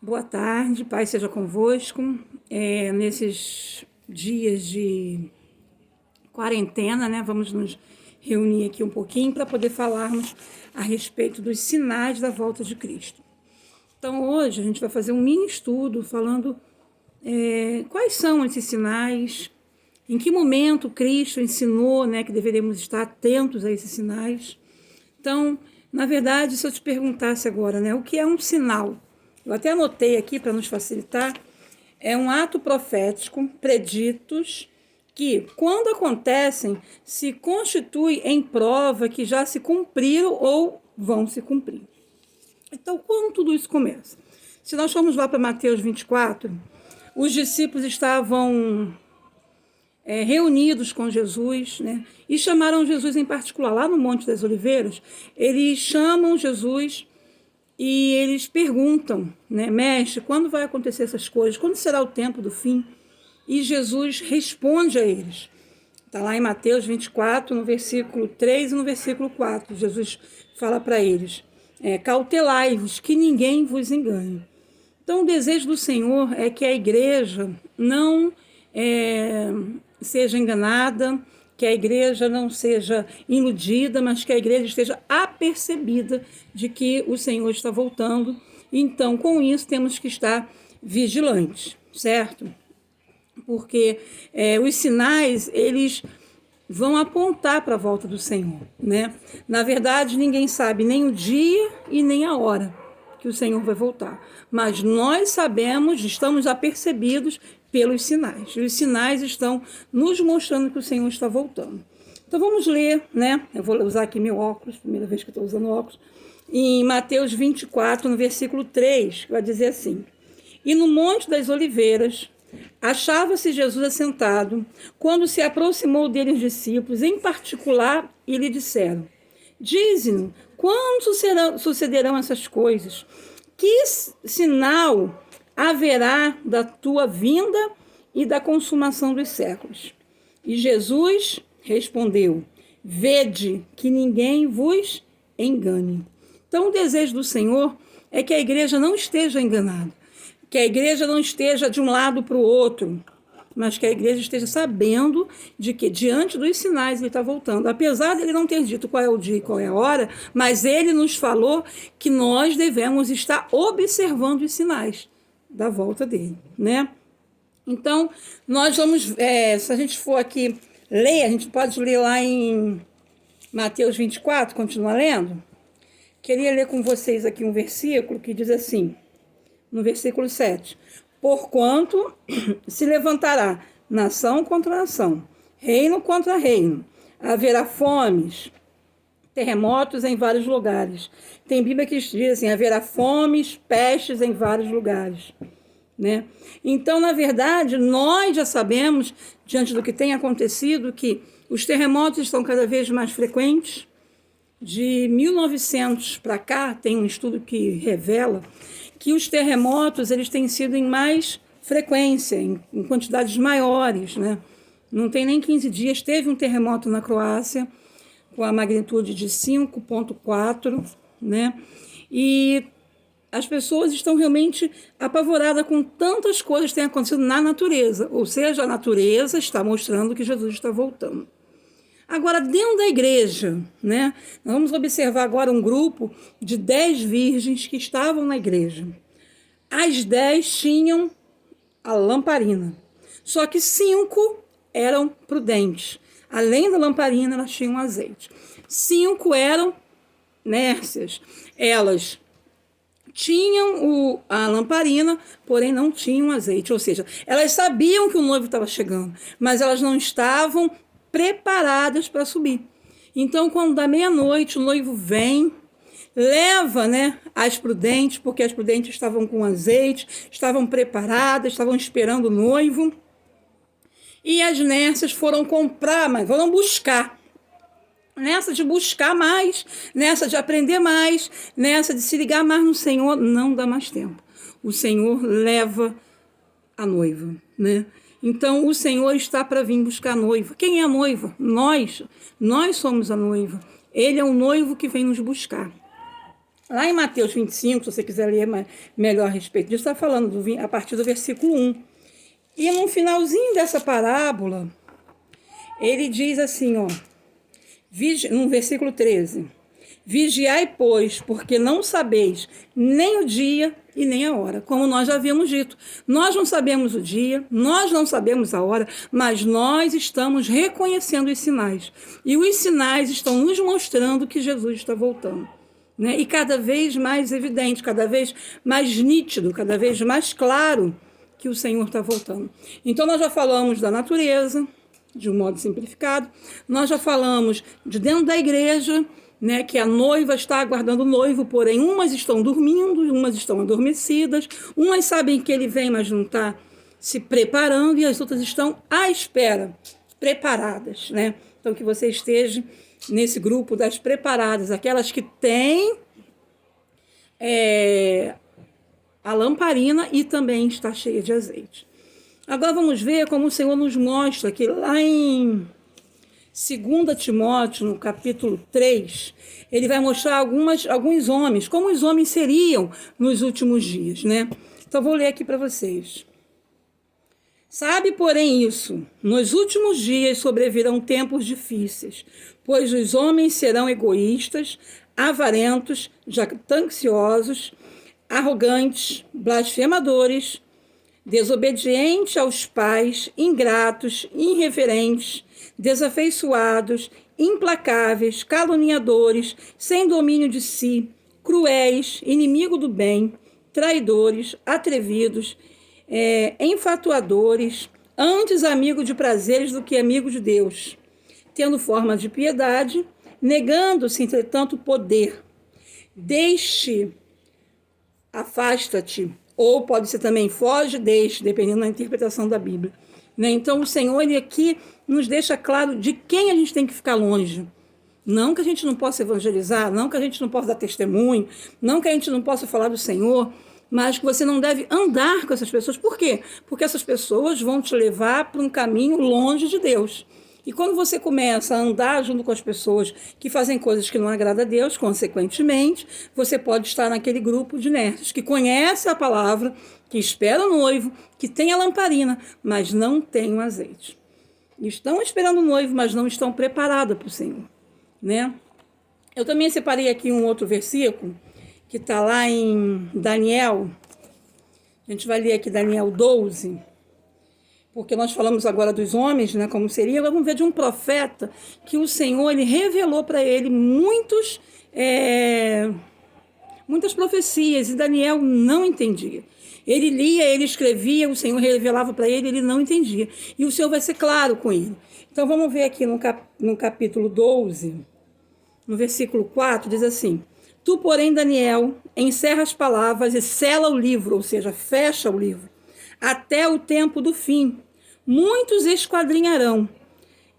Boa tarde, Pai seja convosco. Nesses dias de quarentena, né, vamos nos reunir aqui um pouquinho para poder falarmos a respeito dos sinais da volta de Cristo. Então, hoje a gente vai fazer um mini estudo falando quais são esses sinais, em que momento Cristo ensinou, né, que deveríamos estar atentos a esses sinais. Então, na verdade, se eu te perguntasse agora, né, o que é um sinal? Eu até anotei aqui para nos facilitar. É um ato profético, preditos, que, quando acontecem, se constitui em prova que já se cumpriram ou vão se cumprir. Então, como tudo isso começa? Se nós formos lá para Mateus 24, os discípulos estavam reunidos com Jesus, né? E chamaram Jesus em particular, lá no Monte das Oliveiras, eles chamam Jesus e eles perguntam, né, mestre, quando vai acontecer essas coisas? Quando será o tempo do fim? E Jesus responde a eles. Está lá em Mateus 24, no versículo 3 e no versículo 4. Jesus fala para eles, cautelai-vos, que ninguém vos engane. Então, o desejo do Senhor é que a igreja não seja enganada, que a igreja não seja iludida, mas que a igreja esteja apercebida de que o Senhor está voltando. Então, com isso, temos que estar vigilantes, certo? Porque os sinais, eles vão apontar para a volta do Senhor, né? Na verdade, ninguém sabe nem o dia e nem a hora que o Senhor vai voltar. Mas nós sabemos, estamos apercebidos pelos sinais. Os sinais estão nos mostrando que o Senhor está voltando. Então vamos ler, né? Eu vou usar aqui meu óculos, primeira vez que eu estou usando óculos. Em Mateus 24, no versículo 3, vai dizer assim: E no Monte das Oliveiras achava-se Jesus assentado, quando se aproximou dele os discípulos, em particular, e lhe disseram: Dize-nos, quando sucederão essas coisas? Que sinal haverá da tua vinda e da consumação dos séculos? E Jesus respondeu: Vede que ninguém vos engane. Então, o desejo do Senhor é que a igreja não esteja enganada, que a igreja não esteja de um lado para o outro, mas que a igreja esteja sabendo de que, diante dos sinais, ele está voltando. Apesar de ele não ter dito qual é o dia e qual é a hora, mas ele nos falou que nós devemos estar observando os sinais da volta dele, né? Então, nós vamos, se a gente for aqui ler, a gente pode ler lá em Mateus 24, continua lendo? Queria ler com vocês aqui um versículo que diz assim, no versículo 7, porquanto se levantará nação contra nação, reino contra reino, haverá fomes, terremotos em vários lugares. Tem Bíblia que diz assim, haverá fomes, pestes em vários lugares, né? Então, na verdade, nós já sabemos, diante do que tem acontecido, que os terremotos estão cada vez mais frequentes. De 1900 para cá, tem um estudo que revela que os terremotos eles têm sido em mais frequência, em quantidades maiores, né? Não tem nem 15 dias, teve um terremoto na Croácia, com a magnitude de 5,4, né? E as pessoas estão realmente apavoradas com tantas coisas que têm acontecido na natureza, ou seja, a natureza está mostrando que Jesus está voltando. Agora, dentro da igreja, né, nós vamos observar agora um grupo de 10 virgens que estavam na igreja. As 10 tinham a lamparina, só que 5 eram prudentes. Além da lamparina, elas tinham azeite. 5 eram nércias. Elas tinham a lamparina, porém não tinham azeite. Ou seja, elas sabiam que o noivo estava chegando, mas elas não estavam preparadas para subir. Então, quando dá meia-noite, o noivo vem, leva, né, as prudentes, porque as prudentes estavam com azeite, estavam preparadas, estavam esperando o noivo. E as nércias foram comprar, mas foram buscar. Nessa de buscar mais, nessa de aprender mais, nessa de se ligar mais no Senhor, não dá mais tempo. O Senhor leva a noiva, né? Então, o Senhor está para vir buscar a noiva. Quem é a noiva? Nós somos a noiva. Ele é o noivo que vem nos buscar. Lá em Mateus 25, se você quiser ler melhor a respeito disso, está falando a partir do versículo 1. E no finalzinho dessa parábola, ele diz assim, ó, no versículo 13: Vigiai, pois, porque não sabeis nem o dia e nem a hora. Como nós já havíamos dito, nós não sabemos o dia, nós não sabemos a hora, mas nós estamos reconhecendo os sinais. E os sinais estão nos mostrando que Jesus está voltando. Né? E cada vez mais evidente, cada vez mais nítido, cada vez mais claro que o Senhor está voltando. Então, nós já falamos da natureza, de um modo simplificado, nós já falamos de dentro da igreja, né, que a noiva está aguardando o noivo, porém umas estão dormindo, umas estão adormecidas, umas sabem que ele vem, mas não está se preparando, e as outras estão à espera, preparadas. Né? Então, que você esteja nesse grupo das preparadas, aquelas que têm a lamparina e também está cheia de azeite. Agora vamos ver como o Senhor nos mostra que lá em 2 Timóteo, no capítulo 3, ele vai mostrar alguns homens, como os homens seriam nos últimos dias. Né? Então vou ler aqui para vocês. Sabe, porém, isso, nos últimos dias sobrevirão tempos difíceis, pois os homens serão egoístas, avarentos, jactanciosos, arrogantes, blasfemadores, desobedientes aos pais, ingratos, irreverentes, desafeiçoados, implacáveis, caluniadores, sem domínio de si, cruéis, inimigo do bem, traidores, atrevidos, enfatuadores, antes amigo de prazeres do que amigo de Deus, tendo forma de piedade, negando-se, entretanto, poder. Afasta-te, ou pode ser também foge, deixe, dependendo da interpretação da Bíblia. Né? Então, o Senhor, ele aqui nos deixa claro de quem a gente tem que ficar longe. Não que a gente não possa evangelizar, não que a gente não possa dar testemunho, não que a gente não possa falar do Senhor, mas que você não deve andar com essas pessoas. Por quê? Porque essas pessoas vão te levar para um caminho longe de Deus. E quando você começa a andar junto com as pessoas que fazem coisas que não agradam a Deus, consequentemente, você pode estar naquele grupo de nerds que conhece a palavra, que espera o noivo, que tem a lamparina, mas não tem o azeite. Estão esperando o noivo, mas não estão preparados para o Senhor. Né? Eu também separei aqui um outro versículo, que está lá em Daniel. A gente vai ler aqui Daniel 12, porque nós falamos agora dos homens, né, como seria. Agora vamos ver de um profeta que o Senhor ele revelou para ele muitas profecias, e Daniel não entendia. Ele lia, ele escrevia, o Senhor revelava para ele, ele não entendia. E o Senhor vai ser claro com ele. Então vamos ver aqui no capítulo 12, no versículo 4, diz assim: Tu, porém, Daniel, encerra as palavras e sela o livro, ou seja, fecha o livro, até o tempo do fim. Muitos esquadrinharão,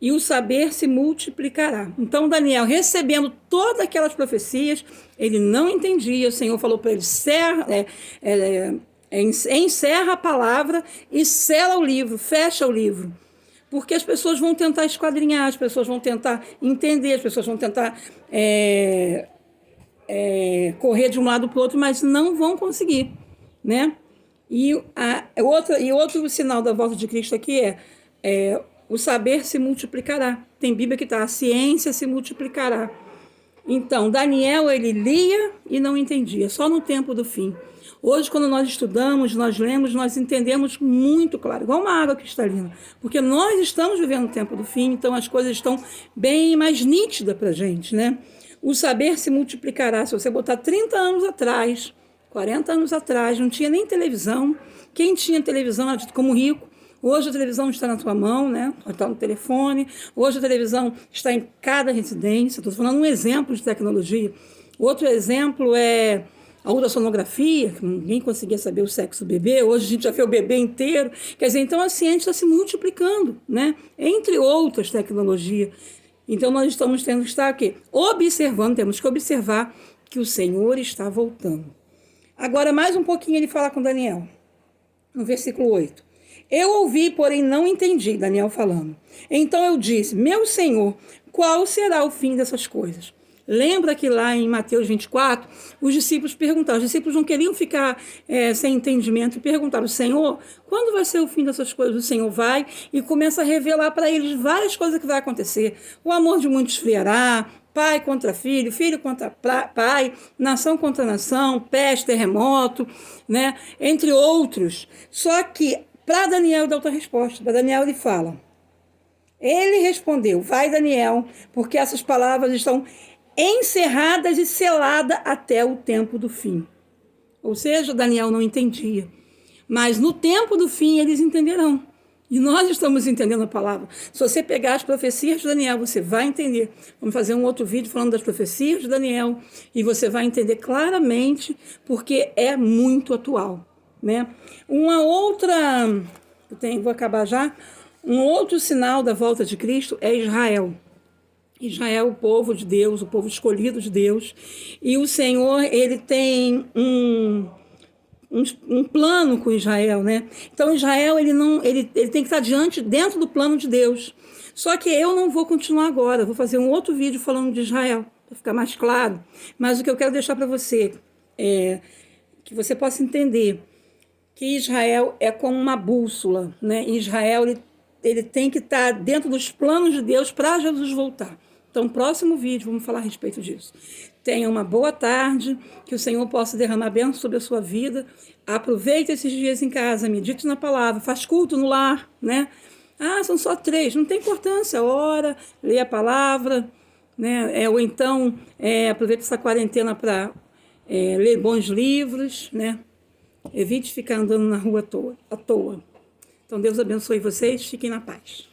e o saber se multiplicará. Então, Daniel, recebendo todas aquelas profecias, ele não entendia. O Senhor falou para ele: encerra a palavra e sela o livro, fecha o livro. Porque as pessoas vão tentar esquadrinhar, as pessoas vão tentar entender, as pessoas vão tentar correr de um lado para o outro, mas não vão conseguir, né? E outro sinal da volta de Cristo aqui é o saber se multiplicará. Tem Bíblia que está: a ciência se multiplicará. Então, Daniel, ele lia e não entendia, só no tempo do fim. Hoje, quando nós estudamos, nós lemos, nós entendemos muito claro, igual uma água cristalina, porque nós estamos vivendo o tempo do fim, então as coisas estão bem mais nítidas para a gente, né? O saber se multiplicará. Se você botar 30 anos atrás, 40 anos atrás, não tinha nem televisão. Quem tinha televisão era dito como rico. Hoje a televisão está na tua mão, né? Está no telefone. Hoje a televisão está em cada residência. Estou falando um exemplo de tecnologia. Outro exemplo é a ultrassonografia, que ninguém conseguia saber o sexo do bebê. Hoje a gente já vê o bebê inteiro. Quer dizer, então a ciência está se multiplicando, né? Entre outras tecnologias. Então nós estamos tendo que estar aqui observando, temos que observar que o Senhor está voltando. Agora, mais um pouquinho, ele fala com Daniel, no versículo 8. Eu ouvi, porém não entendi, Daniel falando. Então eu disse: meu Senhor, qual será o fim dessas coisas? Lembra que lá em Mateus 24, os discípulos perguntaram, os discípulos não queriam ficar sem entendimento e perguntaram, Senhor, quando vai ser o fim dessas coisas? O Senhor vai e começa a revelar para eles várias coisas que vai acontecer. O amor de muitos esfriará, pai contra filho, filho contra pai, nação contra nação, peste, terremoto, né? Entre outros. Só que para Daniel dá outra resposta. Para Daniel ele fala, ele respondeu, vai Daniel, porque essas palavras estão encerradas e seladas até o tempo do fim. Ou seja, Daniel não entendia. Mas no tempo do fim eles entenderão. E nós estamos entendendo a palavra. Se você pegar as profecias de Daniel, você vai entender. Vamos fazer um outro vídeo falando das profecias de Daniel e você vai entender claramente porque é muito atual, né? Uma outra, vou acabar já, um outro sinal da volta de Cristo é Israel. Israel, o povo de Deus, o povo escolhido de Deus. E o Senhor, ele tem um plano com Israel, né? Então Israel ele tem que estar dentro do plano de Deus. Só que eu não vou continuar agora, vou fazer um outro vídeo falando de Israel, para ficar mais claro. Mas o que eu quero deixar para você é que você possa entender que Israel é como uma bússola, né? Israel ele tem que estar dentro dos planos de Deus para Jesus voltar. Então, no próximo vídeo, vamos falar a respeito disso. Tenha uma boa tarde, que o Senhor possa derramar bênção sobre a sua vida. Aproveite esses dias em casa, medite na palavra, faz culto no lar, né? Ah, são só 3, não tem importância, ora, leia a palavra, né? Ou então, aproveite essa quarentena para ler bons livros, né? Evite ficar andando na rua à toa. Então, Deus abençoe vocês, fiquem na paz.